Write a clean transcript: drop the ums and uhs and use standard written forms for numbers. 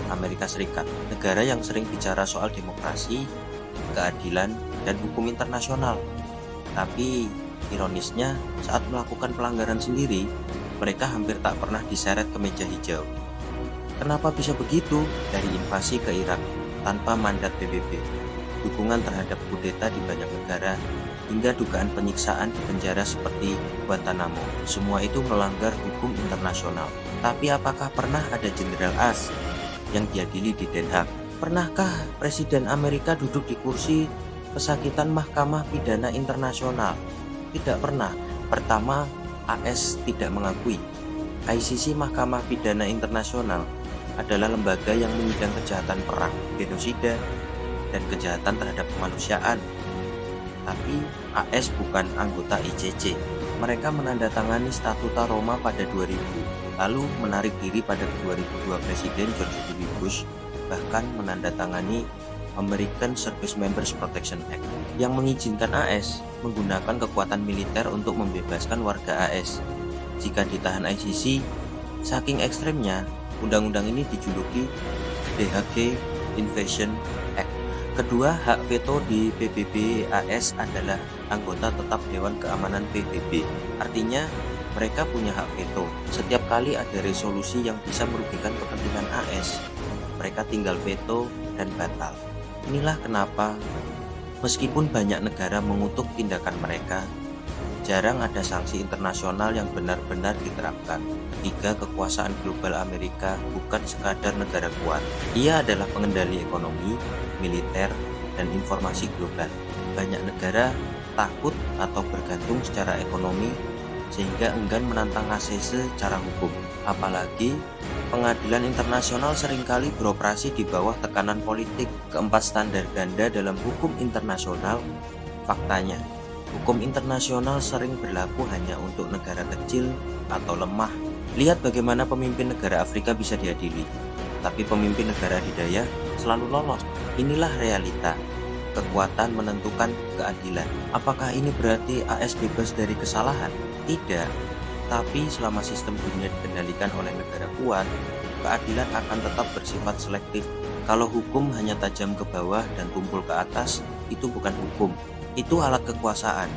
Amerika Serikat, negara yang sering bicara soal demokrasi, keadilan, dan hukum internasional. Tapi ironisnya, saat melakukan pelanggaran sendiri, mereka hampir tak pernah diseret ke meja hijau. Kenapa bisa begitu? Dari invasi ke Irak tanpa mandat PBB, dukungan terhadap kudeta di banyak negara, hingga dugaan penyiksaan di penjara seperti Guantanamo. Semua itu melanggar hukum internasional. Tapi apakah pernah ada Jenderal AS yang diadili di Den Haag? Pernahkah Presiden Amerika duduk di kursi pesakitan Mahkamah Pidana Internasional? Tidak pernah. Pertama, AS tidak mengakui. ICC Mahkamah Pidana Internasional adalah lembaga yang menyidang kejahatan perang, genosida, dan kejahatan terhadap kemanusiaan. Tapi AS bukan anggota ICC. Mereka menandatangani Statuta Roma pada 2000, lalu menarik diri pada 2002 Presiden George W. Bush, bahkan menandatangani American Service Members Protection Act yang mengizinkan AS menggunakan kekuatan militer untuk membebaskan warga AS jika ditahan ICC. Saking ekstremnya, undang-undang ini dijuluki The Hague Invasion Act. Kedua, hak veto di PBB AS adalah anggota tetap Dewan Keamanan PBB. Artinya, mereka punya hak veto. Setiap kali ada resolusi yang bisa merugikan kepentingan AS, mereka tinggal veto dan batal. Inilah kenapa, meskipun banyak negara mengutuk tindakan mereka, jarang ada sanksi internasional yang benar-benar diterapkan. Ketiga, kekuasaan global Amerika bukan sekadar negara kuat. Ia adalah pengendali ekonomi, militer, dan informasi global. Banyak negara takut atau bergantung secara ekonomi sehingga enggan menantang ACC secara hukum. Apalagi pengadilan internasional seringkali beroperasi di bawah tekanan politik. Keempat, standar ganda dalam hukum internasional. Faktanya, hukum internasional sering berlaku hanya untuk negara kecil atau lemah. Lihat bagaimana pemimpin negara Afrika bisa diadili, tapi pemimpin negara adidaya selalu lolos. Inilah realita. Kekuatan menentukan keadilan. Apakah ini berarti AS bebas dari kesalahan? Tidak. Tapi selama sistem dunia dikendalikan oleh negara kuat, keadilan akan tetap bersifat selektif. Kalau hukum hanya tajam ke bawah dan tumpul ke atas, itu bukan hukum. Itu alat kekuasaan.